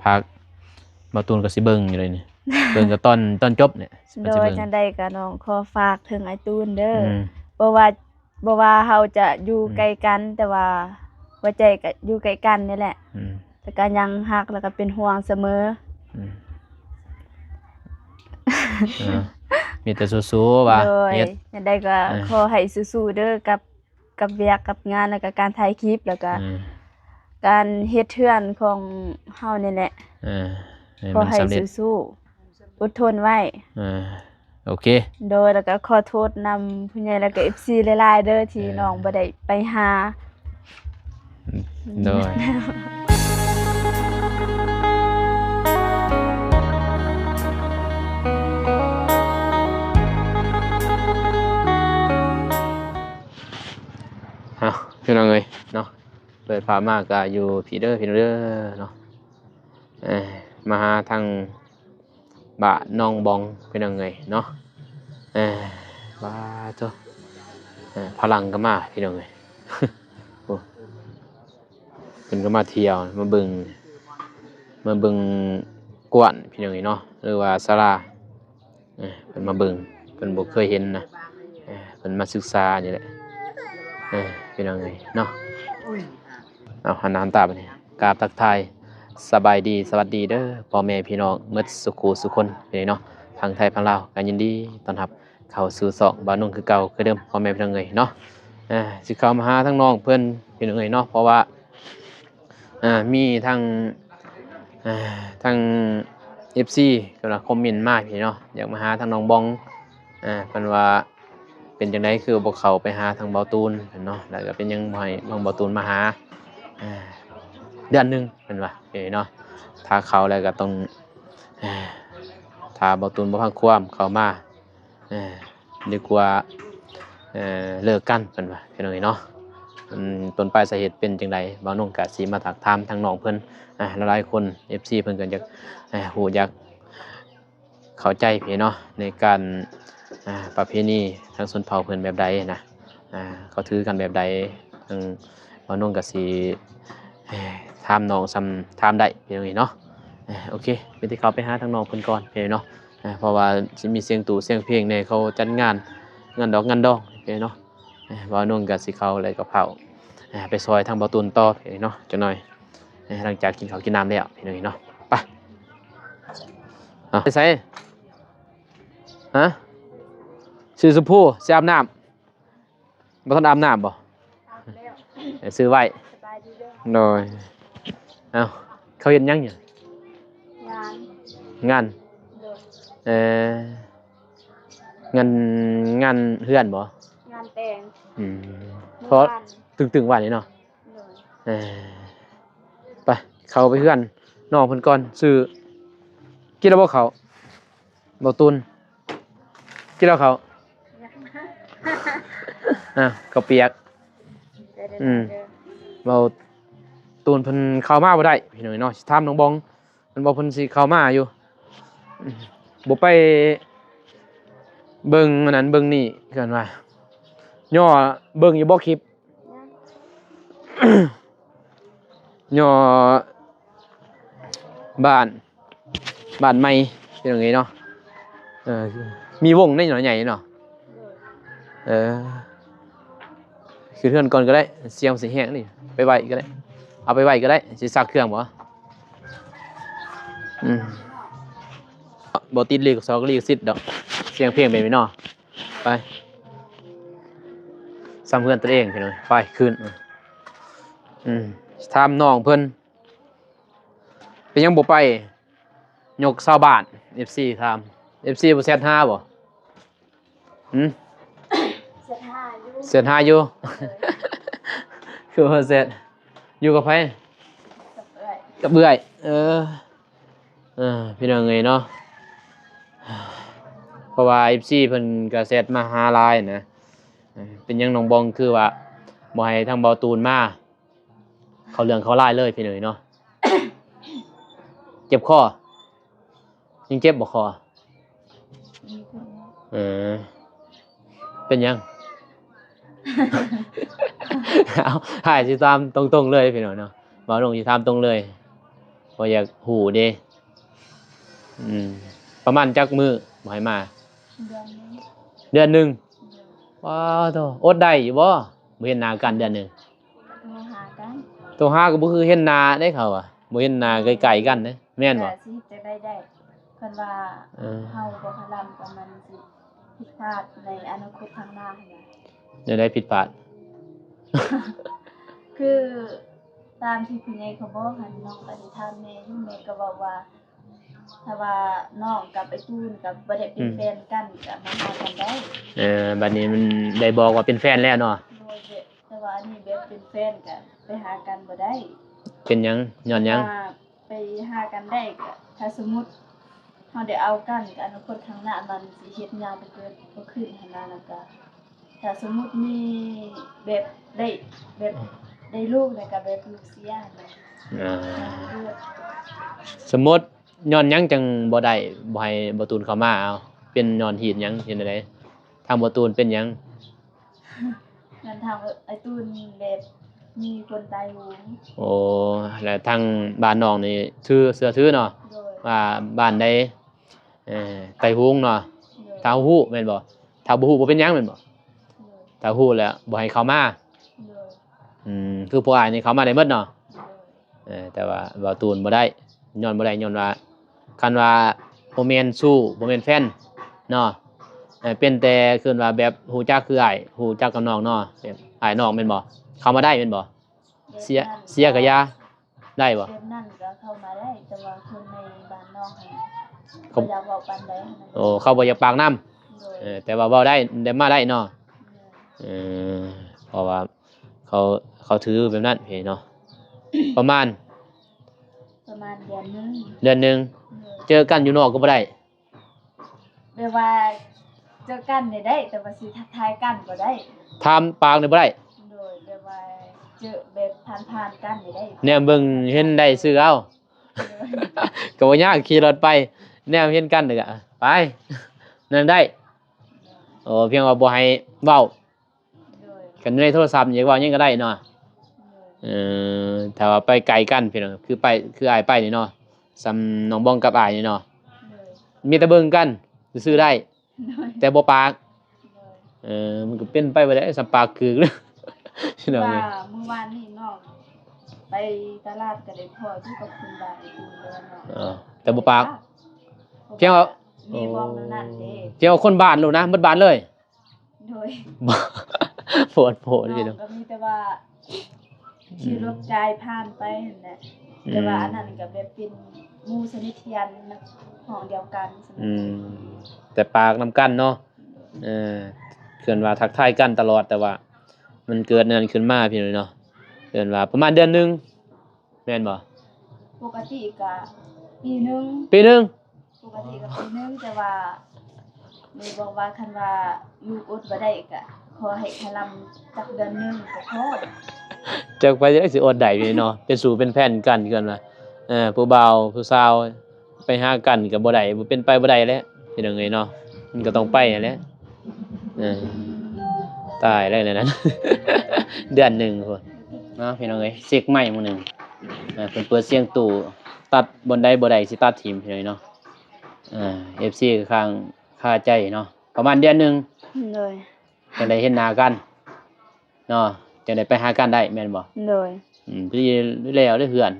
พักบ่ตูนก็สิเบิ่งอยู่เลยนี่ เบิ่งก็ตอนจบเนี่ยมัน โด สิ ย เบิ่ง จังใดก็น้องขอฝากถึงไอ้ตูนเด้อ อืม บ่ว่าเฮาจะอยู่ไกลกันแต่ว่าหัวใจก็อยู่ใกล้กันนี่แหละ อืม แต่ก็ยังฮักแล้วก็เป็นห่วงเสมอ อืมมีแต่สู้ๆว่า โดย เฮ็ด จังใดก็ขอให้สู้ๆเด้อกับเวียกกับงานแล้วก็การถ่ายคลิปแล้วก็ อืม การเฮ็ดเทือนของเฮานี่แหละ ให้ ขอ มัน ให้ สำเร็จ สู้ๆอดทนไว้ โอเค โดยแล้วก็ขอโทษนำผู้ใหญ่แล้วก็ FC หลายๆเด้อที่น้องบ่ได้ไปหา โดยเอาพี่น้องเอ้ยเนาะเปิดภาพมากก็อยู่พี่เด้อเนาะมาหาทางบะน้องบองพี่น้องเอ้ยเนาะบาโตพลังก็มาพี่น้องเอ้ย โอ้เพิ่นก็มาเที่ยวมาเบิ่งกวนพี่น้องเอ้ยเนาะหรือว่าศาลาเพิ่นมาเบิ่งเพิ่นบ่เคยเห็นนะเพิ่นมาศึกษานี่แหละพี่น้องเอ้ยเนาะเอาหันหน้าหันตาไปนี่กราบทักทายสบายดีสวัสดีเด้อพ่อแม่พี่น้องหมดสุขุสุคนพี่น้องเนาะทางไทยทางลาวก็ยินดีต้อนรับเข้าสู่ช่องบ้านนุ่งคือเก่าคือเดิมพ่อแม่พี่น้องเอ้ยเนาะสิเข้ามาหาทั้งน้องเพิ่นพี่น้องเอ้ยเนาะเพราะว่ามีทาง FC กำลังคอมเมนต์มาพี่เนาะอยากมาหาทางน้องบองเพิ่นว่าเป็นจังได๋คือบ่เข้าไปหาทางเบาตูนเนาะแล้วก็เป็นยังบ่ให้น้องเบาตูนมาหาเดือนหนึงเพิ่นว่าเนาะถ้าเข้าแล้วก็ต้องถ้าเบาตูนบ่พังความเข้ามาดีกว่าเลิกกันเพิ่นว่าพี่น้องเนาะต้นปลายสาเหตุเป็นจังไดบ่าวนุ่งก็สิมาถักถามทางน้องเพิ่นหลายๆคน FC เพิ่นก็อยากฮู้อยากเข้าใจพี่เนาะในการประเพณีทางชนเผ่าเพิ่นแบบใดนะเขาถือกันแบบใดทางบ่าวนุ่งก็สิถามน้องซ้ำถามได้พี่น้องเนาะโอเคมีแต่เข้าไปหาทางน้องเพิ่นก่อนพี่เนาะเพราะว่าสิมีเสียงตู่เสียงเพลงในเขาจัดงานดอกงานดองพี่เนาะบ่าวนุ่งก็สิเข้าแล้วก็เผาไปซอยทางบ่าวตูนต่อพี่เนาะจักหน่อยหลังจากกินข้าวกินน้ำแล้วพี่น้องเนาะไปไปใส่ฮะซื้อสุพูสิอาบน้ำบ่ทันอาบน้ำบ่ซื้อไว้โดยเอาเขาเฮ็ดหยังเนี่ยงานงานเฮือนบ่ งานแต่ง เพราะตึงๆว่านี่เนาะไปเข้าไปเฮือนน้องเพิ่นก่อนซื้อกินแล้วบ่เขาบ่ตุนกินแล้วเขาข้าวเปียกบ่ตูนเพิ่นเข้ามาบ่ได้พี่น้องเนาะสิถามน้องบองเพิ่นบอกเพิ่นสิเข้ามาอยู่บ่ไปเบิ่งอันนั้นเบิ่งนี่กันว่าย่อเบิ่งอยู่บ่คลิป ย่อบ้านใหม่เป็นอย่างงี้เนาะมีวงได้หน่อยใหญ่เนาะคือเทื่อนก่อนก็ได้เสียงสิแห้งนี่ไปไว้ก็ได้เอาไปไว้ก็ได้สิซักเครื่องบ่บ่ติดลีก2ก็ลีก10ดอกเสียงเพลงเป็นไว้เนาะไปซ้ำเพื่อนตัวเองพี่น้องไปขึ้นถามน้องเพิ่นเป็นยังบ่ไปยก20บาท FC ถาม FC บ่แซด5บ่แซด5อยู่ คือว่าแซดอยู่กับไผกับเอื้อยพี่น้องเอ้ยเนาะเพราะว่า FC เพิ่นก็แซดมาหาหลายนะเป็นยังน้องบองคือว่าบ่ให้ทางเบาตูนมาเขาเรื่องเขาไล่เลยพี่หนุ่ยเนาะ เจ็บคอยังเจ็บบ่คอเป็นยัง เอาหายสิตามตรงๆเลยพี่หนุ่ยเนาะบ่ลงสิตามตรงเลยเพ บ่อยากฮู้เด้ประมาณจักมื้อบ่ให้มา เดือนหนึงเดือนหนึงว้าวโตอดได้อยู่บ่บ่เห็นหน้ากันเดือนหนึง โทรหากัน ตัวหาก็บ่คือเห็นหน้าได้เขาอ่ะบ่เห็นหน้าไกลๆกันเด้แม่นบ่ แต่สิจะได้เพิ่นว่าเฮาบ่พลัมกับมันสิผิดพลาดในอนาคตข้างหน้าหั่นน่ะ เดี๋ยวได้ผิดพลาด คือตามที่ผู้ใหญ่เขาบอกหั่นน้องก็ได้ถามแม่อยู่แม่ก็บอกว่าถ้าว่าน้องกับไอ้ตูนกับบ่ได้เป็นแฟนกันก็มาหากันได้ บัดนี้มันได้บอกว่าเป็นแฟนแล้วเนาะ โดยแต่ว่าอันนี้แบบเป็นแฟนก็ไปหากันบ่ได้ เป็นหยังย้อนหยัง ว่าไปหากันได้ก็ถ้าสมมุติเฮาได้เอากันก็อนาคตข้างหน้ามันสิเฮ็ดหยังบ่ขึ้นหั่นน่ะแล้วก็ถ้าสมมุติมีแบบได้ลูกแล้วก็แบบลูกเสียหั่นน่ะ อ่า เลือด สมมุติย้อนหยังจังบ่ได้บ่ให้บ่ตูนเข้ามาเอาเป็นย้อนเหตุหยังเห็นไดทางบ่ตูนเป็นหยัง นั่นทางไอ้ตูนแบบมีคนตายโหง โอ้แล้วทางบ้านน้องนี่ถือเสื้อถือเนาะ โดย ว่าบ้านใดไตฮุงเนาะ โดย ถ้าฮู้แม่นบ่ถ้าบ่ฮู้บ่เป็นหยังแม่นบ่ โดย ถ้าฮู้แล้วบ่ให้เข้ามา โดย คือผู้อ้ายนี่เข้ามาได้หมดเนาะ โดย แต่ว่าบ่าวตูนบ่ได้ย้อนบ่ได้ย้อนว่าคันว่าบ่แม่นสู้บ่แม่นแฟนเนาะเป็นแต่คือว่าแบบฮู้จักคืออ้ายฮู้จักกับน้องเนาะแบบอ้ายน้องแม่นบ่เข้ามาได้แม่นบ่เสียก็อย่าได้บ่ แบบนั้นก็เข้ามาได้แต่ว่าคนในบ้านน้องหั่น เขา อยากบอกปานใดหั่นน่ะ โอ้เขาบ่อยากปากน้ำ โดย แต่ว่าเว้าได้มาได้เนาะเออเพราะว่าเขาถือแบบนั้นพี่เนาะ ประมาณ ประมาณเดือนหนึง เดือนหนึง โดย เจอกันอยู่นอกก็บ่ได้ แบบว่าเจอกันได้แต่ว่าสิทักทายกันบ่ได้ ถามปากนี่บ่ได้ โดยแบบว่าเจอแบบผ่านๆกันได้ แนมเบิ่งเห็นได้ซื้อเอา ก็บ่ยากขี่รถไปแนมเห็นกันเด้อไป นั่นได้โอ้เพียงว่าบ่ให้เว้า โดย กันในโทรศัพท์อยากเว้าหยังก็ได้เนาะ โดย ถ้าว่าไปไกลกันพี่น้องคืออ้ายไปนี่เนาะซำน้องบ้องกับอ้ายนี่เนาะ โดย มีแต่เบิ่งกันซื่อๆได้ โดย แต่บ่ปาก โดย มันก็เป็นไปบ่ได้สัมปากคือ พี่น้อง ว่า เอ้ย เมื่อวานนี้น้องไปตลาดก็ได้พ่อที่กับคุณบาไอ้ตูนแล้วเนาะ แต่บ่ปากเพียงว่า มีบอกนั่นเด้ เพียงว่าคนบ้านโลดนะหมดบ้านเลย โดย โผล่พี่น้อง ก็มีแต่ว่าขี่รถกายผ่านไปนั่นแหละแต่ว่าอันนั้นก็แบบเป็นหมู่สนิทกันห้องเดียวกันสนิทกัน แต่ปากนำกันเนาะเกินว่าทักทายกันตลอดแต่ว่า มันเกิดนั้นขึ้นมาพี่น้องเนาะเกินว่าประมาณเดือนหนึงแม่นบ่ ปกติก็ปีหนึง ปีหนึง ปกติก็ปีหนึงแต่ว่าแม่บอกว่าคันว่าลูกอดบ่ได้ก็ขอให้คลำจักเดือนหนึงก็พอ จักไปจักสิอดได้พี่เนาะเป็นสู่เป็นแฟนกันเกินว่าผู้บ่าวผู้สาวไปหากันก็บ่ได้บ่เป็นไปบ่ได้แหล้วพี่น้องเอ้ยเนาะมันก็ต้องไปนั่นแหละตายแล้วในนั้น เดือนหนึงพุ่นเนาะพี่น้องเอ้ยเสกใหม่มื้อหนึงเพิ่นเปิดเสียงตู้ตัดบนใดบ่ได้สิตัดทิ่มพี่น้องเนาะFC ก็ข้างคาใจเนาะประมาณเดือนหนึง เลย จังได้เห็นหน้ากันเนาะจังได้ไปหากันได้แม่นบ่ เลย พี่แล้วได้เพื่อน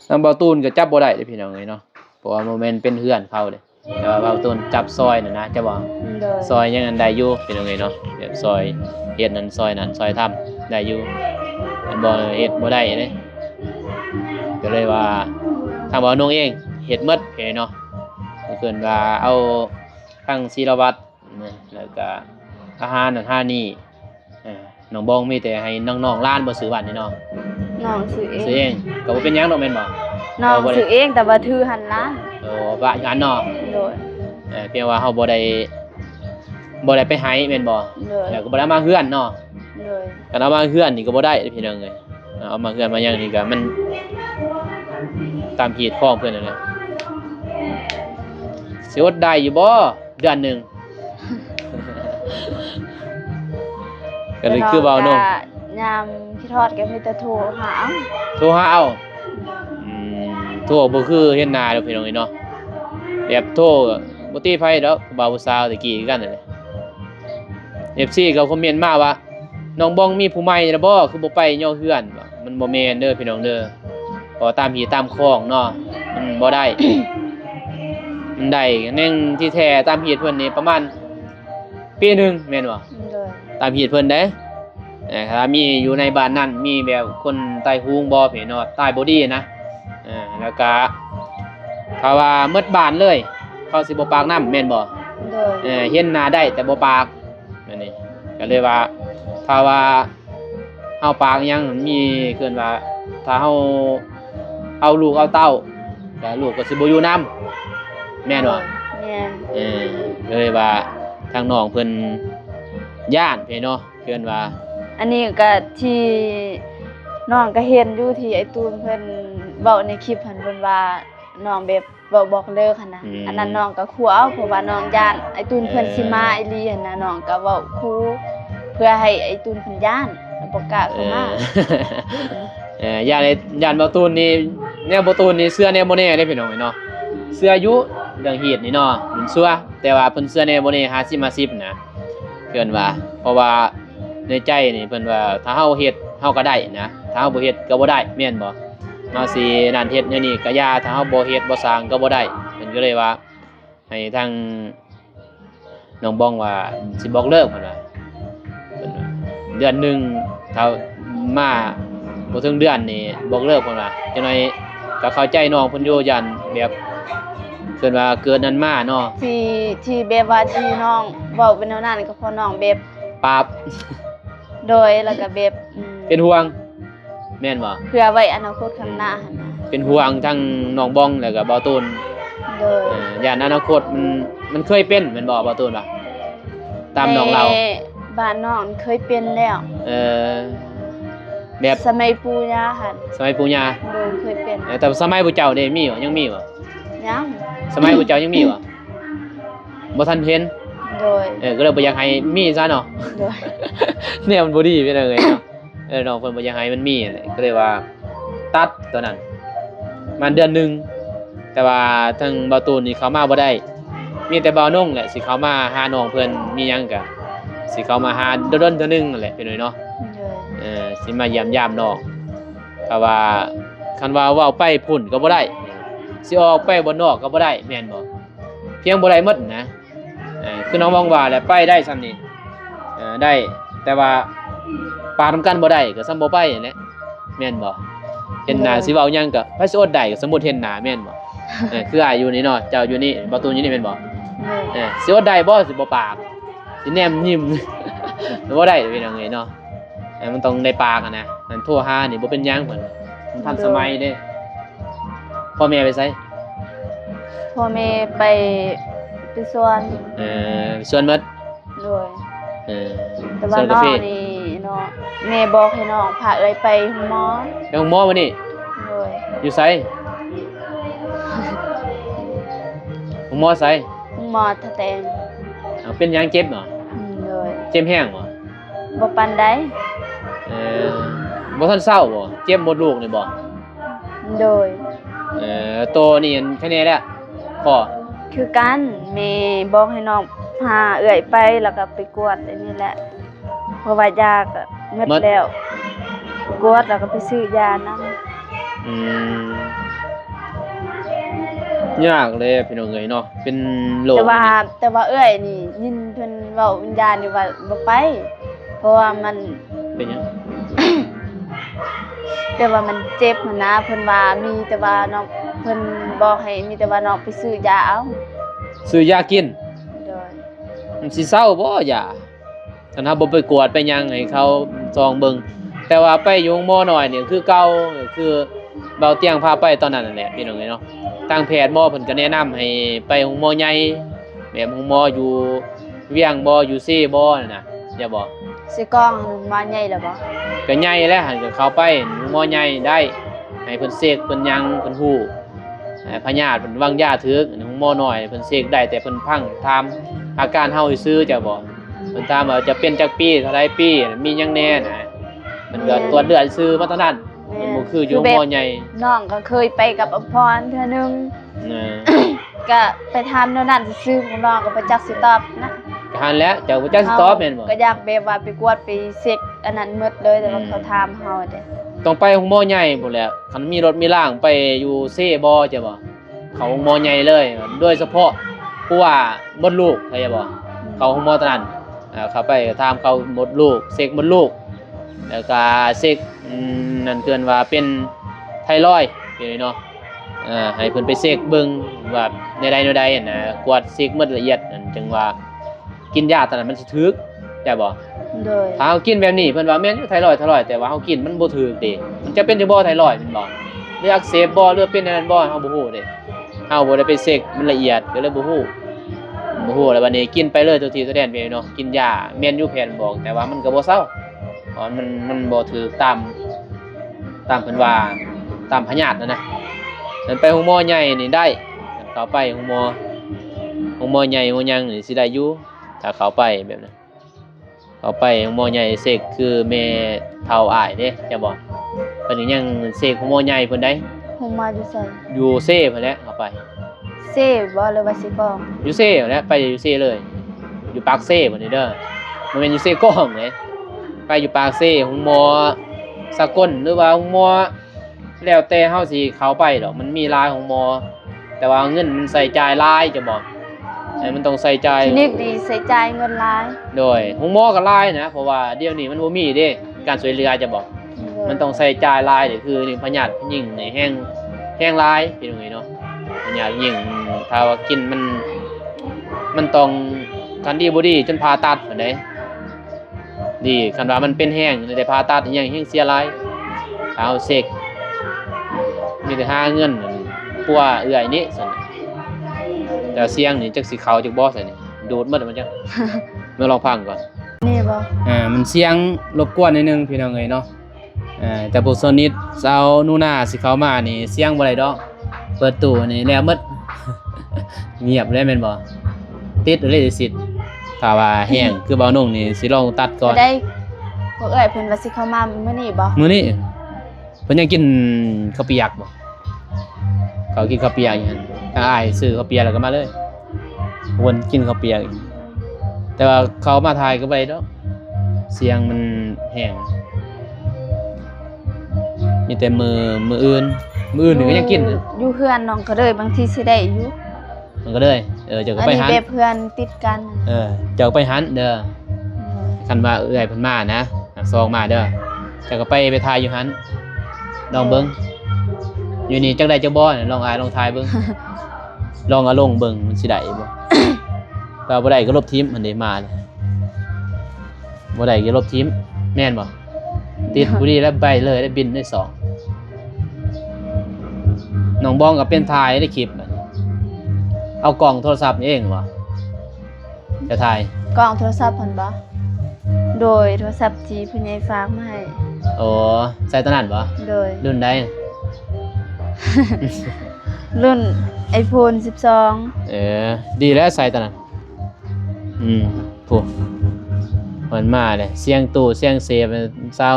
ทางเบาตูนก็จับบ่ได้เด้อพี่น้องเอ้ยเนาะเพราะว่าโมเมนต์เป็นเพื่อนเขาเด้แต่ว่าเบาตูนจับซอยน่ะนะจะบ่ เลย ซอยยังอันใดอยู่พี่น้องเอ้ยเนาะแบบซอยเฮ็ดนั่นซอยนั้นซอยทำได้อยู่มันบ่เฮ็ดบ่ได้เด้ก็เลยว่าทางเบานุ่งเองเฮ็ดหมดพี่เนาะก็คือว่าเอาทั้งศิลวัตรนะแล้วก็อาหารนั่นหานี่น้องบองมีแต่ให้น้องๆร้านบ่ซื้อบ้านนี่เนาะ น้องซื้อเอง ซื้อเองก็บ่เป็นหยังดอกแม่นบ่ น้องซื้อเองแต่ว่าถือหันล้าน ว่าอย่างนั้นเนาะ เลย เพียงว่าเฮาบ่ได้ไปให้แม่นบ่ เลย แล้วก็บ่ได้มาเฮือนเนาะ เลย กันเอามาเฮือนนี่ก็บ่ได้เด้อพี่น้องเอ้ยเอามาเฮือนมาหยังนี่ก็มันตามเหตุของเพิ่นนั่นแหละสิอดได้อยู่บ่เดือนหนึง ก็เลยคือเว้าน้อง ยามที่ทอดก็มีแต่โทรหา โทรหาเอา โ โทรบ่คือเฮ็ดหน้าเด้อพี่น้องเอ้ยเนาะแบบโทรก็บ่ติไผดอกผู้บ่าวผู้สาวตะกี้คือกันนั่นแหละ FC ก็คอมเมนต์มาว่าน้องบองมีผู้ใหม่แล้วบ่คือบ่ไปย่อเฮือนว่ามันบ่แม่นเด้อพี่น้องเด้อเพราะตามหีตามคลองเนาะมันบ่ได้ มันได้แน่งที่แท้ตามเหตุเพิ่นนี่ประมาณปีหนึงแม่นบ่ โดย ตามเหตุเพิ่นเด้ถ้ามีอยู่ในบ้านนั้นมีแบบคนตายฮูงบ่พี่น้องตายบ่ดีนะแล้วก็ถ้าว่าหมดบ้านเลยเขาสิบ่ปากน้ำแม่นบ่ โดย เห็นหน้าได้แต่บ่ปากนั่นนี่ก็เลยว่าถ้าว่าเฮาปากยังมีเกินว่าถ้าเฮาเอาลูกเอาเต้าก็ลูกก็สิบ่อยู่นํแม่นบ่ แม่น ก็เลยว่าทางน้องเพิ่นย่านพี่เนาะเกินว่า อันนี้ก็ที่น้องก็เห็นอยู่ที่ไอ้ตูนเพิ่นเว้าในคลิปหั่นเพิ่นว่าน้องแบบเว้าบอกเลิกหั่นน่ะอันนั้นน้องก็ขู่เอาเพราะว่าน้องย่านไอ้ตูนเพิ่นสิมาอีหลีหั่นน่ะน้องก็เว้าขู่เพื่อให้ไอ้ตูนเพิ่นย่านแล้วบ่กล้าเข้ามา ย่านบ่ตูนนี่แนวบ่ตูนนี่เชื่อแนวบ่แน่เด้พี่น้องเนาะเชื่ออยู่เรื่องเหตุนี่เนาะมันเชื่อแต่ว่าเพิ่นเชื่อแนวบ่แน่50-50นะเกินว่าเพราะว่าในใจนี่เพิ่นว่าถ้าเฮาเฮ็ดเฮาก็ได้นะถ้าเฮาบ่เฮ็ดก็บ่ได้แม่นบ่มาสินั่นเฮ็ดแนวนี้ก็อย่าถ้าเฮาบ่เฮ็ดบ่สร้างก็บ่ได้เพิ่นก็เลยว่าให้ทางน้องบ้องว่าสิบอกเลิกเพิ่นว่าเดือนหนึงถ้ามาบ่ถึงเดือนนี่บอกเลิกเพิ่นว่าจังได๋ก็เข้าใจน้องเพิ่นอยู่ยันแบบเพิ่นว่าเกิดนั้นมาเนาะ ที่แบบว่าที่น้องเว้าเป็นแนวนั้นก็เพราะน้องแบบ ปราบ โดยแล้วก็แบบ เป็นห่วงแม่นบ่ เพื่อไว้อนาคตข้างหน้าหั่นน่ะ เป็นห่วงทั้งน้องบ้องแล้วก็บ่าวตูน โดย ย่านอนาคตมันเคยเป็นแม่นบ่บ่าวตูนบ่ตามน้องเรา แต่บ้านน้องเคยเป็นแล้ว เอ่อแบบ สมัยปู่ย่าหั่น สมัยปู่ย่า โดยเคยเป็น แต่สมัยปู่เจ้านี่มีบ่ยังมีบ่ ยัง สมัยปู่เจ้ายังมีบ่บ่ทันเห็น โดย ก็เลยบ่อยากให้มีซะเนาะ โดย เนี่ยมันบ่ดีไปเลยเนาะน้องเพิ่นบ่อยากให้มันมีนั่นแหละก็เลยว่าตัดตัวนั้นมันเดือนหนึงแต่ว่าทางบ่าวตูนนี่เขามาบ่ได้มีแต่บ่าวนงแหละสิเขามาหาน้องเพิ่นมีหยังก็สิเขามาหาดนๆเทื่อนึงนั่นแหละพี่น้อยเนาะ โดย สิมาเยี่ยมยามน้องถ้าว่าคันว่าเว้าไปพุ่นก็บ่ได้สิออกไปบ่นอกก็บ่ได้แม่นบ่เพียงบ่ได้หมดนะคือน้องมองว่าแหละไปได้ซ้ำนี่ได้แต่ว่าปากนำกันบ่ได้ก็ซ้ำบ่ไปนั่นแหละแม่นบ่เห็นหน้าสิเว้าหยังก็ไผสิอดได้ก็สมมุติเห็นหน้าแม่นบ่คืออ้ายอยู่นี่เนาะเจ้าอยู่นี่บ่ตูนอยู่นี่แม่นบ่ โดย สิอดได้บ่สิบ่ปากสิแนมยิ้ม บ่ได้เป็นจังไงเนาะมันต้องได้ปากอะนะมันโทรหานี่บ่เป็นหยังเพิ่นมันทันสมัยเด้พ่อแม่ไปไส พ่อแม่ไปสวน ส่วนหมด โดย เออ แต่ว่า ส่วน น้ กา อง แฟ นี่เนาะแม่บอกให้น้องพาเอ้ยไปหมอ ไปห้องหมอมื้อนี้ โดย อยู่ไสห้องหมอไส หมอทะแตง เป็นหยังเจ็บบ่ โดย เจ็บแห้งบ่ บ่ปานใด เออบ่ทันเศร้าบ่เจ็บหมดลูกนี่บ่ โดย โตนี่แค่นี้แหละพอ คือกันแม่บอกให้น้องพาเอื้อยไปแล้วก็ไปกวดอันนี้แหละเพราะว่ายาก็หมดแล้วกวดแล้วก็ไปซื้อยานำ อืมยากเลยพี่น้องเอ้ยเนาะเป็นโรค แต่ว่าเอื้อยนี่ยินเพิ่นเว้าวิญญาณนี่ว่าบ่ไป เพราะว่ามัน เป็นหยัง แต่ว่ามันเจ็บหั้นนะเพิ่นว่ามีแต่ว่าน้องเพิ่นบอกให้มีแต่ว่าน้องไปซื้อยาเอา ซื้อยากิน โดย มันสิเศร้าบ่ยาถ้าบ่ไปกวดไปหยังให้เขาซองเบิ่งแต่ว่าไปอยู่หมอน้อยนี่คือเก่าคือเบาเตียงพาไปตอนนั้นนั่นแหละพี่น้องเอ้ยเนาะทางแพทย์หมอเพิ่นก็แนะนำให้ไปโรงหมอใหญ่แบบโรงหมออยู่เวียงบ่อยู่ซี่บ่นั่นน่ะอย่าบอก สิกล้องมาใหญ่แล้วบ่ ก็ใหญ่แล้วหันก็เข้าไปโรงหมอใหญ่ได้ให้เพิ่นเสกเพิ่นหยังเพิ่นฮู้พญาติเพิ่นวางยาถึกโรงหมอน้อยเพิ่นเสกได้แต่เพิ่นพังถามอาการเฮาซื่อๆจะบ่เพิ่นถามว่าจะเป็นจักปีเท่าใดปีมีหยังแน่นะมันก็ตรวจเลือดซื่อมาเท่านั้น แม่ มันบ่ คืออยู่ คือแบบ มอใหญ่ น้องก็เคยไปกับอภพรเทื่อนึง นะ ก็ไปถามแนวนั้นซื่อๆของน้องก็บ่จักสิตอบนะ ก็หันแล้วเจ้าบ่จักสิตอบแม่นบ่ ก็อยากแบบว่าไปกวดไปเช็คอันนั้นหมดเลยแต่ว่าเขาถามเฮาเด้ ต้องไปห้องหมอใหญ่พุ่นแหละคันมีรถมีล่างไปอยู่เซ่บ่จ้ะบ่เขาห้องหมอใหญ่เลยโดยเฉพาะผู้ว่ามดลูกเข้าใจบ่เขาห้องหมอตอนนั้นเข้าไปถามเขามดลูกเช็คมดลูกแล้วก็เช็คนั่นเตือนว่าเป็นไทรอยด์เป็นเนาะให้เพิ่นไปเช็คเบิ่งว่าในใดๆน่ะกวดเช็คหมดละเอียดนั่นจึงว่ากินยาตอนนั้นมันสิถึกจ้ะบ่ โดย ถ้าเฮากินแบบนี้เพิ่นว่าแม่นอยู่ไทรอยด์แต่ว่าเฮากินมันบ่ถูกเด้มันจะเป็นจังบ่ไทรอยด์แม่นบ่หรืออักเสบบ่หรือเป็นอันนั้นบ่เฮาบ่ฮู้เด้เฮาบ่ได้ไปเช็คมันละเอียดก็เลยบ่ฮู้แล้วบัดนี้กินไปเลยตัวทีตัวแดนไปเนาะกินยาแม่นอยู่แผนบอกแต่ว่ามันก็บ่เซาเพราะมันบ่ถูกตามเพิ่นว่าตามพยาธินะนั่นไปโรงหมอใหญ่นี่ได้เข้าไปโรงหมอใหญ่โรงยังนี่สิได้อยู่ถ้าเข้าไปแบบนั้น เอาไปหมอใหญ่เสกคือแม่เฒ่าอ้ายเด้จะบอกเพิ่นยังเสกหมอใหญ่เพิ่นได้ ฮู้มาอยู่ไส อยู่เซ่เพิ่นแหละเอาไป เซ่บ่หรือว่าสิกอง อยู่เซ่แหละไปอยู่เซ่เลย อยู่ปากเซ่เพิ่นนี่เด้อมันเป็นอยู่เซ่ก้องเลยไปอยู่ปากเซ่ของหมอสกลหรือว่าของหมอแล้วแต่เฮาสิเข้าไปดอกมันมีหลายของหมอแต่ว่าเงินมันใส่จ่ายหลายจะบอกมันต้องใส่จ่าย คลินิกดีใช้จ่ายเงินหลาย โดยของหมอก็หลายนะเพราะว่าเดี๋ยวนี้มันบ่มีเด้การช่วยเหลือจะบอก มันต้องใส่จ่ายลายเดี๋ยวคือนี่พยาธิยิ่งในแห้งลายเป็นยังไงเนาะพยาธิยิ่งถ้าว่ากินมันต้องกันดีบ่ดีจนผ่าตัดปานใดดีคันว่ามันเป็นแห้งได้ผ่าตัดอย่างแห้งเสียหลายเอาเสกมีแต่หาเงินปัวเอื้อยนี่ซั่นแต่เสียงนี่จักสิเข้าจักบ่ซั่นนี่ดูดหมดมันจัง มาลองฟังก่อน นี่บ่ มันเสียงรบกวนนิดนึงพี่น้องเอ้ยเนาะแต่พวกโซนิดสาวนูนาสิเข้ามานี่เสียงบ่ได้ดอกเปิดตู้นี่แล้วหมด เงียบเลยแม่นบ่ติดเลยสิถ้าว่าแห้งคือเบานุ่งนี่สิลองตัดก่อน ได้พวกเอ้ยเพิ่นว่าสิเข้ามามื้อนี้บ่ มื้อนี้เพิ่นยังกินข้าวเปียกบ่เขากินข้าวเปียกอย่างนั้นถ้าอ้ายซื้อข้าวเปียกแล้วก็มาเลยวนกินข้าวเปียกอีกแต่ว่าเขามาถ่ายก็บ่ได้ดอกเสียงมันแห้งมีแต่มืออื่นนี่ก็ยังกินอยู่ อยู่เฮือนน้องก็เลยบางทีสิได้อยู่ มันก็เลยเจ้าก็ อัน ไป นี้ หัน แบบเพื่อนติดกัน เจ้าก็ไปหันเด้อคันว่าเอื้อยเพิ่นมานะซองมาเด้อเจ้าก็ไปทายอยู่หันลองเบิ่งอยู่นี่จักได้จักบ่ลองอายลองทายเบิ่ง ลองเอาลงเบิ่งมันสิได้บ่ ถ้าบ่ได้ก็ลบทีมมันได้มาเลยบ่ได้ก็ลบทีมแม่นบ่ติดผู้ดีแล้วไปเลยได้บินได้สองน้องบองก็เป็นถ่ายในคลิปบัดนี้เอากล่องโทรศัพท์นี่เองบ่จะถ่าย กล้องโทรศัพท์เพิ่นบ่โดยโทรศัพท์ที่ผู้ใหญ่ฝากมาให้ โอ้ใส่ตอนนั้นบ่ โดย รุ่นใด รุ่น iPhone 12 ดีแล้วใส่ตอนนั้นผู้มันมาเลยเสียงตู้เสียงเซฟซาว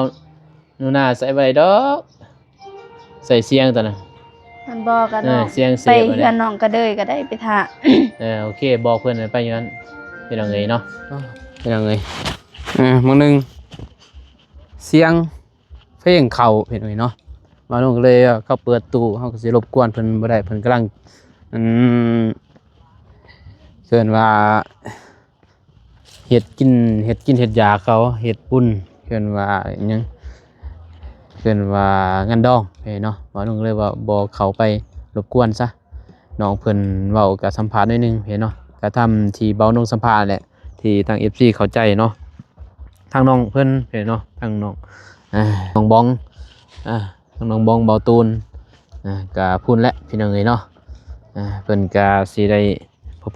นูน่าใส่ไว้ดอกใส่เสียงตอนนั้น มันบอกกันเนาะ เสียงเสี ไป ยบอะเนี่ย เฮือนน้องก็เด้ยก็ได้ไปท่า โอเคบอกเพื่อนไปอย่างนั้นเป็นยังไงเนาะเป็นยังไงบางนึงเสียงเพลงเข่าเป็นยังไงเนาะมาลงก็เลยเขาเปิดตู้เขาก็สิรบกวนเพิ่นบ่ได้เพิ่นกำลังเกินว่าเฮ็ดกินเฮ็ดยาเขาเฮ็ดปุ้นเกินว่าอิหยังเกินว่างานดองเนาะมาลงเลยว่าบ่เข้าไปรบกวนซะน้องเพิ่นเว้ากับสัมภาษณ์หน่อยนึงเนาะก็ทำที่เบาน้องสัมภาษณ์แหละที่ทาง FC เข้าใจเนาะทางน้องเพิ่นเนาะทางน้องน้องบองทางน้องบองเบาตูนก็พูดแล้วพี่น้องเอ้ยเนาะเพิ่นก็สิได้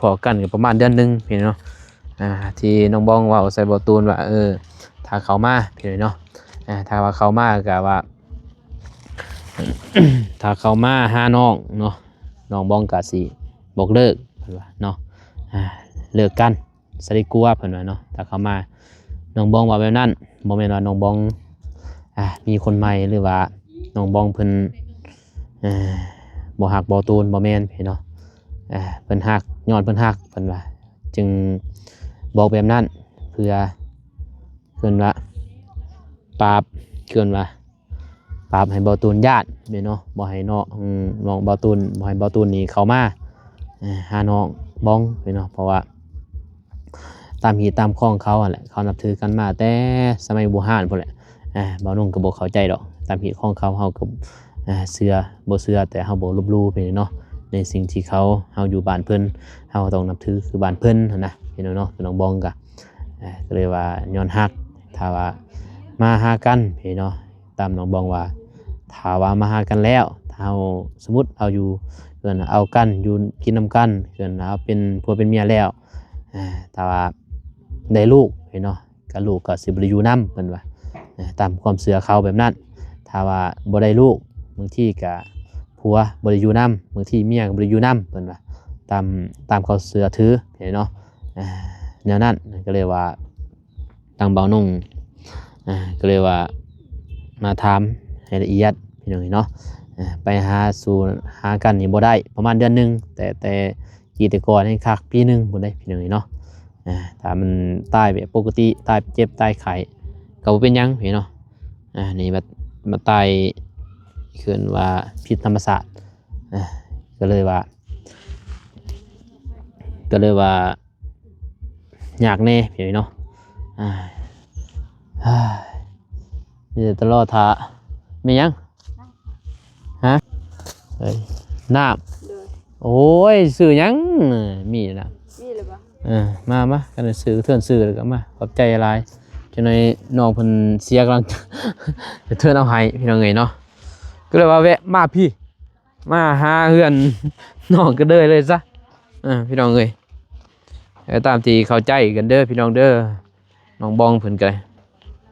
พอๆกันก็ประมาณเดือนนึงพี่เนาะที่น้องบองเว้าใส่เบาตูนว่าถ้าเขามาพี่เนาะถ้าว่าเขามาก็ว่า ถ้าเขามาหาน้องเนาะน้องบองก็สิบอกเลิกเพิ่นว่าเนาะเลิกกันสะได้กลัวเพิ่นว่าเนาะถ้าเขามาน้องบองว่าแบบนั้นบ่แม่นว่าน้องบองมีคนใหม่หรือว่า น้องบองเพิ่นบ่ฮักบ่ตูนบ่แม่นพี่เนาะเพิ่นฮักย้อนเพิ่นฮักเพิ่นว่าจึงบอกแบบนั้นเพื่อเพิ่นว่าปราบเพิ่นว่าปราบให้บ่ตูนญาติแม่นเนาะบ่ให้น้องบ่ตูนบ่ให้บ่ตูนนี่เข้ามาหาน้องบองพี่เนาะเพราะว่าตามฮีตามข้องเขาแหละเขานับถือกันมาแต่สมัยโบราณพุ่นแหละบ่าวนุ่งก็บ่เข้าใจดอกตามฮีข้องเขาเฮาก็เชื่อบ่เชื่อแต่เฮาบ่ลบหลู่ไปเนาะในสิ่งที่เฮาอยู่บ้านเพิ่นเฮาต้องนับถือคือบ้านเพิ่นหั่นนะพี่น้องเนาะพี่น้องบองก็เลยว่าย้อนฮักถ้าว่ามาหากันพี่เนาะตามน้องบองว่าถ้าว่ามาหากันแล้วถ้าเฮาสมมุติเอาอยู่เพิ่นเอากันอยู่กินนำกันเพิ่นเอาเป็นผัวเป็นเมียแล้วถ้าว่าได้ลูกพี่เนาะก็ลูกก็สิบ่ได้อยู่นำเพิ่นว่าตามความเชื่อเขาแบบนั้นถ้าว่าบ่ได้ลูกบางทีก็ผัวบ่ได้อยู่นำบางทีเมียก็บ่ได้อยู่นำเพิ่นว่าตามเขาเชื่อถือเนาะแนวนั้นก็เลยว่าทางเบานุ่งก็เลยว่ามาถามให้ละเอียดพี่น้องเนาะไปหากันนี่บ่ได้ประมาณเดือนนึงแต่กีแต่ก่อนให้คักปีนึงบ่ได้พี่น้องเนาะถ้ามันตายแบบปกติตายเจ็บตายไข้ก็บ่เป็นหยังพี่เนาะนี่มาตายคือว่าผิดธรรมชาติก็เลยว่าอยากแน่พี่เนาะมีแต่ตลอดท่ามีหยังฮะเฮ้ยน้ำโอ้ยซื้อหยังมีนะนี่เลยปะมากันซื้อเทื่อนซื้อแล้วก็มาขอบใจหลายจังได๋น้องเพิ่นเสียกำลังจะเทื่อนเอาให้พี่น้องเอ้ยเนาะก็เลยว่าแวะมาพี่มาหาเฮือนน้องก็เด้อเลยซะพี่น้องเอ้ยตามที่เข้าใจกันเด้อพี่น้องเด้อน้องบองเพิ่นก็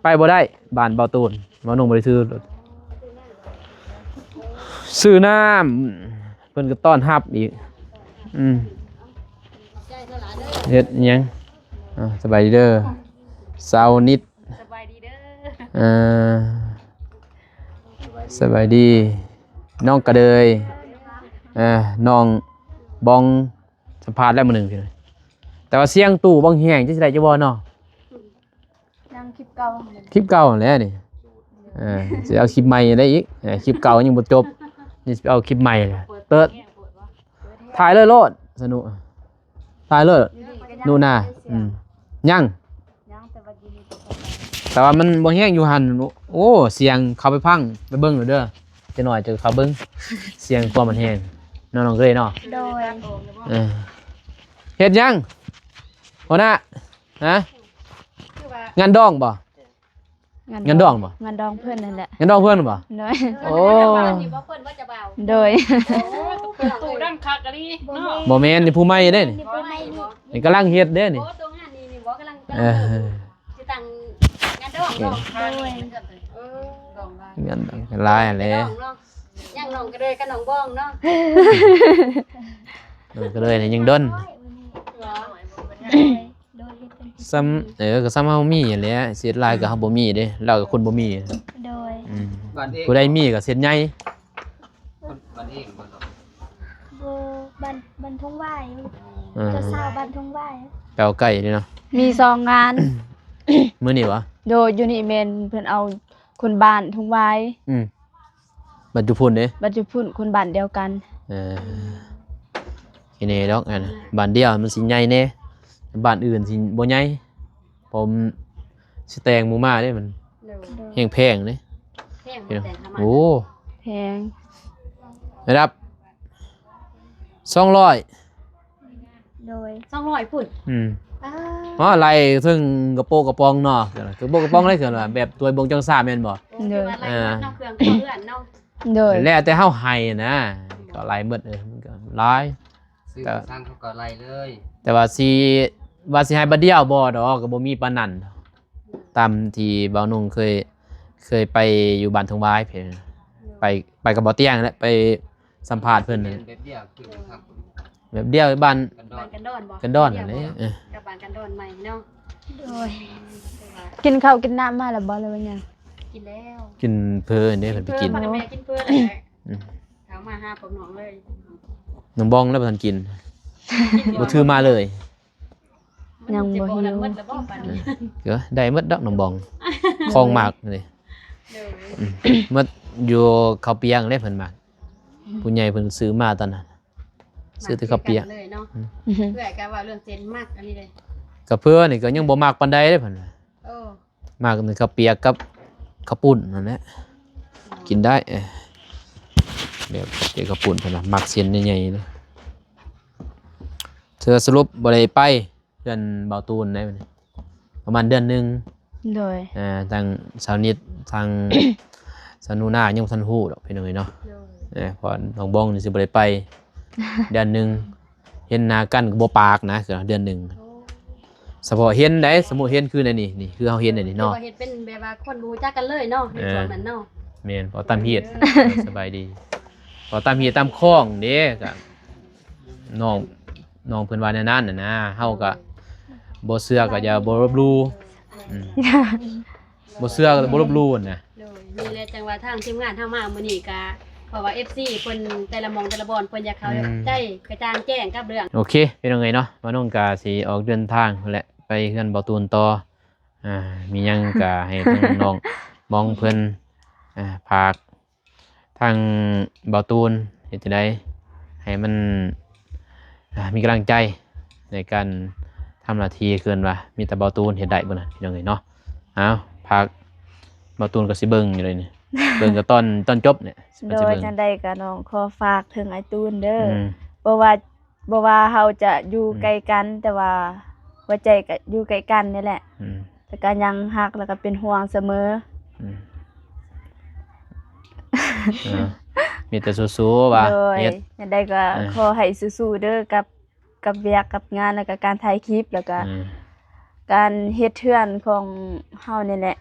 ไปบ่ได้บ้านเบาตูนบ่น้องบ่ได้ซื้อน้ำเพิ่นก็ต้อนรับอีกเฮ็ดหยังสบายดีเด้อสาวนิดสบายดีเด้อสบายดีน้องกระเดยน้องบองสัมภาษณ์แล้วมื้อนึงพี่น้องแต่ว่าเสียงตู้บองแห้งจังสิได้จะบ่เนาะนั่งคลิปเก่า คลิปเก่านั่นแหละนี่สิเอาคลิปใหม่ได้อีกคลิปเก่ายังบ่จบนี่สิเอาคลิปใหม่เปิดถ่ายเลยโลดสนุกถ่ายเลยนู่นน่ะยังแต่ว่ามันบ่แห้งอยู่หั่นโอ้เสียงเข้าไปพังไปเบิ่งหน่อยเด้อจักหน่อยจะเข้าเบิ่งเสียงความมันแห้งน้องๆเคยเนาะโดยเฮ็ดยังหัวหน้าฮะงานดองบ่งานดองบ่งานดองเพื่อนนั่นแหละงานดองเพื่อนบ่โดยโอ้โดยตู้ดังคักกะลีเนาะบ่แม่นนี่ผู้ใหม่เด้นี่กำลังเฮ็ดเด้นี่ตัวงานนี่บ่กำลังสิตั้งงานดองงานหลายแหละยังน้องก็เลยกับน้องบ้องเนาะก็เลยนี่ยังดนซ้ำก็ซ้ำเฮามีนั่นแหละเสียดลายก็เฮาบ่มีเด้เราก็คนบ่มีโดยผู้ใดมีก็เสียดใหญ่บ้านเองบ่เนาะบ้านทุ่งว่ายเจ้าสาวบ้านทุ่งว่ายแปลวไก่นี่เนาะมี2งานมื้อนี้วะโดยอยู่นี่แม่นเพิ่นเอาคนบ้านทุ่งว่ายบัดอยู่พุ่นเด้บัดอยู่พุ่นคนบ้านเดียวกันทีนี้ดอกอันบ้านเดียวมันสิใหญ่แน่บ้านอื่นสิบ่ใหญ่ผมสิแต่งหมู่มาเด้มันแพงเด้โอ้แพงนะครับ200โดย200พุ่นอะไรถึงกระโปรงกระปองเนาะกระโปรงกระปองได้คือแบบตัวบงจังซ่าแม่นบ่โดยน้องเครื่องเพื่อนเนาะโดยแล้วแต่เฮาให้นะก็หลายหมดมันก็หลายแต่สร้างเขาก็ไล่เลยแต่ว่าสิให้บัดเดียวบ่ดอกก็บ่มีปานนั้นตามที่บ่าวนุ่งเคยไปอยู่บ้านทงวายเพิ่นไปกับบ่เตียงและไปสัมภาษณ์เพิ่นแบบเดียวคือแบบเดียวบ้านกันดอนนั่นแหละกับบ้านกันดอนใหม่เนาะโดยกินข้าวกินน้ำมาแล้วบ่เลยว่าหยัง กินแล้ว กินเพิ่นเด้เพิ่นไปกิน เพื่อนแม่กินเพื่อนเลย อืม เขามาหาผมน้องเลย น้องบองแล้วบ่ทันกินบ่ถือมาเลย ยังบ่หิว มันมืดแล้วบ่ปานนี้ เดี๋ยวได้หมดดอกน้องบองคลองมากเลย เด้อ อืมเมื่ออยู่ข้าวเปียงได้เพิ่นมากผู้ใหญ่เพิ่นซื้อมาตอนนั้นซื้อแต่ข้าวเปียก เลยเนาะเพื่อนก็ว่าเรื่องเซนมากอันนี้เลย กับเพื่อนนี่ก็ยังบ่มักปานใดเด้เพิ่นว่า โอ้ มากแต่ข้าวเปียกกับข้าวปุ้นนั่นแหละกินได้แบบเปียกข้าวปุ้นเพิ่นน่ะมักเส้นใหญ่ๆเลยเธอสรุปบ่ได้ไปเดือนเบาตูนได้บัดนี้ประมาณเดือนหนึง โดย ทางสาวนิดทาง สนุนายังบ่ทันฮู้ดอกพี่น้องเอ้ยเนาะ เด้อ เพอน้องบ้องนี่สิบ่ได้ไป เดือนหนึงเห็นหน้ากันก็บ่ปากนะคือเดือนหนึง โอ้ เฉพาะเห็นได้สมมุติเห็นคือในนี่คือเฮาเห็นในนี่เนาะ เฮ็ดเป็นแบบว่าคนรู้จักกันเลยเนาะในช่วงนั้นเนาะ แม่นพอตามเฮ็ดสบายดีพอตามเฮ็ดตามคล้องเด้ก็น้องเพิ่นว่าแนวนั้นน่ะนะเฮาก็บ่เชื่อก็อย่าบ่ลบหลู่อืมบ่เชื่อก็บ่ลบหลู่นะ โดยนี่แหละจังว่าทางทีมงานทางมามื้อนี้ก็เพราะว่า FC เพิ่นแต่ละหมองแต่ละบอนเพิ่นอยากเข้าใจกระจ่างแจ้งกับเรื่อง โอเคเป็นยังไงเนาะมาน้องก็สิออกเดินทางนั่นแหละไปเฮือนบ่ตูนต่อมีหยังก็ให้ทางน้องมองเพิ่นฝากทางบ่ตูนเฮ็ดจังได๋ให้มันมีกำลังใจในการทำหน้าที่เกินว่ามีแต่บ่ตูนเฮ็ดได้บ่น่ะพี่น้องเอ้ยเนาะเอาฝากบ่ตูนก็สิเบิ่งอยู่เลยนี่ เบิ่งก็ตอนจบเนี่ยมัน โด สิ ย เบิ่ง จังใดก็น้องขอฝากถึงไอ้ตูนเด้อ อืม บ่ว่าเฮาจะอยู่ไกลกันแต่ว่าหัวใจก็อยู่ใกล้กันนี่แหละ อืม แต่ก็ยังฮักแล้วก็เป็นห่วงเสมอ อืมมีแต่สู้ๆว่า โดย เฮ็ด จังใดก็ขอให้สู้ๆเด้อกับเวียกกับงานแล้วก็การถ่ายคลิปแล้วก็ อืม การเฮ็ดเทือนของเฮานี่แหละ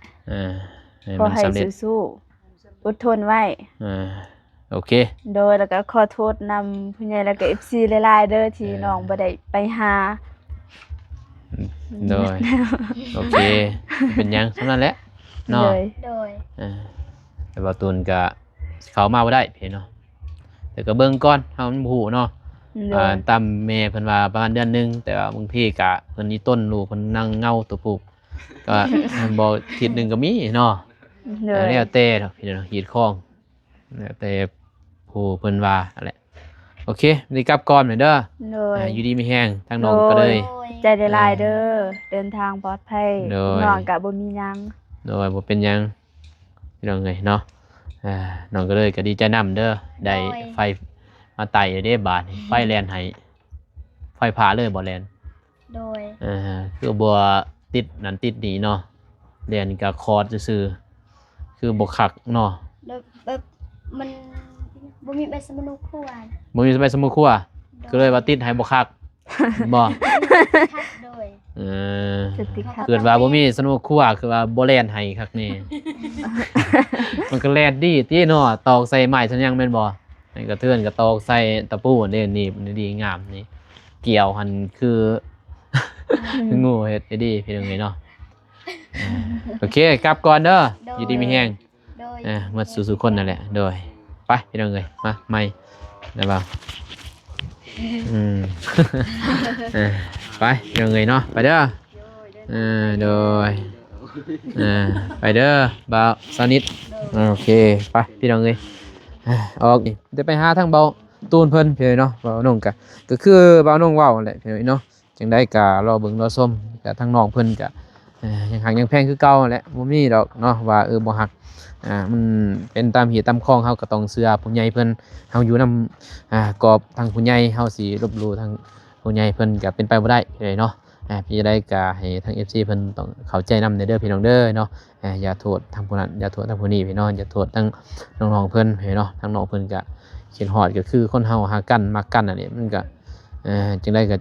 ให้ ขอ มัน ให้ สำเร็จ สู้ๆอดทนไว้ โอเค โดยแล้วก็ขอโทษนำผู้ใหญ่แล้วก็ FC หลายๆเด้อที่น้องบ่ได้ไปหา โดย โอเค เป็นหยังเท่านั้นแหละเนาะ เลย โดย แต่ว่าตูนก็เข้ามาบ่ได้พี่เนาะแต่ก็เบิ่งก่อนเฮามันบ่ฮู้เนาะ โดย ตามแม่เพิ่นว่าประมาณเดือนหนึงแต่ว่าบางทีก็เพิ่นนี่ต้นลูกเพิ่นนั่งเงาตัวปลูกก็ บ่อาทิตย์หนึงก็มีเนาะ โดย แล้วแต่เนาะพี่เนาะหีดข้องแล้วแต่ผู้เพิ่นว่านั่นแหละโอเคนี่กลับก่อนหน่อยเด้อ โดย อยู่ดีมีแฮงทางน้องก็เลย โดย ใจได้หลายเด้อเดินทางปลอดภัย โดย น้องก็บ่มีหยัง โดยบ่เป็นหยังพี่น้องเอ้ยเนาะน้องก็เลยก็ดีใจนํเด้อได้ไฟมาไต่เด้บาดนี้ไฟแล่นให้ไฟผ่าเลยบ่แล่น โดย คือบ่ติดนั่นติดนี่เนาะแล่นก็คอร์ดซื่อๆคือบ่คักเนาะ แล้วแบบมันบ่มีใบสมุนครัวนะ บ่มีสมัยสมุครัวก็เลยว่าติดให้บ่คักบ่ คัดโดย จะติดขัด เกิดว่าบ่มีสนุกครัวคือว่าบ่แล่นให้คักนี่ มันก็แล่นดีติเนาะตอกใส่ไม้ซันยังแม่นบ่นี่ก็เทือนก็ตอกใส่ตะปูเด้นี่มันดีงามนี่เกี่ยวหันคือ คืองูเฮ็ดได้ดีพี่น้องเอ้ยเนาะโอเคกลับก่อนเด้ออยู่ดีมีแฮง โดย หมดสู่ๆคนนั่นแหละโดยไปพี่น้องเอ้ยมาใหม่ได้บ่อืม ไปพี่น้องเอ้ยเนาะไปเด้อโดยไปเด้อบ่าวสนิทโอเคไปพี่น้องเอ้ยออกนี่จะไปหาทางเบาตูนเพิ่นพี่น้องเนาะบ่าวน้องก็คือบ่าวน้องเว้านั่นแหละพี่น้องเนาะจังได๋ก็รอเบิ่งรอชมก็ทางน้องเพิ่นก็ยังหักยังแพงคือเก่านั่นแหละบ่มีดอกเนาะว่าบ่ฮักมันเป็นตามเหตุตามข้องเฮาก็ต้องเชื่อผู้ใหญ่เพิ่นเฮาอยู่นำกรอบทางผู้ใหญ่เฮาสิลบหลู่ทางผู้ใหญ่เพิ่นก็เป็นไปบ่ได้เลยเนาะพี่ได้ก็ให้ทาง FC เพิ่นต้องเข้าใจนำเด้อพี่น้องเด้อเนาะอย่าโทษทางผู้นั้นอย่าโทษทางผู้นี้พี่น้องอย่าโทษทางน้องๆเพิ่นพี่เนาะทางน้องเพิ่นก็เขียนฮอดก็คือคนเฮาหากันมักกันอันนี้มันก็จังได๋ก็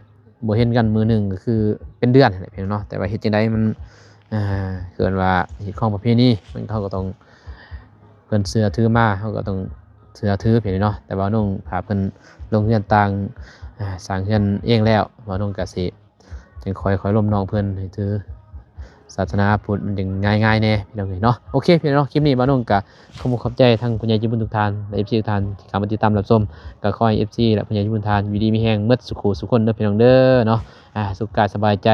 บ่เห็นกันมื้อหนึงก็คือเป็นเดือนนั่นแหละพี่น้องเนาะแต่ว่าเฮ็ดจังได๋มันเกินว่าเฮ็ดของประเพณีมันเขาก็ต้องเพิ่นเชื่อถือมาเฮาก็ต้องเชื่อถือพี่เนาะแต่ว่าน้องพาเพิ่นลงเรือนต่างสร้างเรือนเองแล้วว่าน้องก็สิจึงคอยล้มน้องเพิ่นให้ถือ ศาสนาพุทธมันจึงง่ายๆแน่พี่น้องเอ้ยเนาะโอเคพี่น้องคลิปนี้บ่าวนุ่งก็ขอบใจทั้งผู้ใหญ่ใจบุญทุกท่านและ FC ทุกท่านที่เข้ามาติดตามรับชมก็ขอให้ FC และผู้ใหญ่ใจบุญทุกท่านอยู่ดีมีแรงหมดสุขสุขคนเด้อพี่น้องเด้อเนาะสุขกายสบายใจ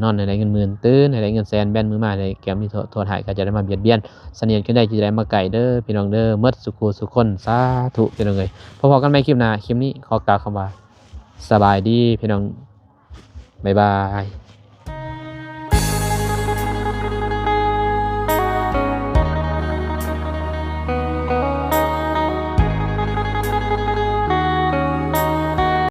นอนให้ได้เงินหมื่นตื่นให้ได้เงินแสนแบนมือมาได้แก้วมีโทษหายก็จะได้มาเบียดเบียนเสนียดกันได้ที่จะได้มาไก่เด้อพี่น้องเด้อหมดสุขสุขคนสาธุพี่น้องเอ้ยพบกันใหม่คลิปหน้าคลิปนี้ขอกล่าวคำว่าสบายดีพี่น้องบ๊ายบาย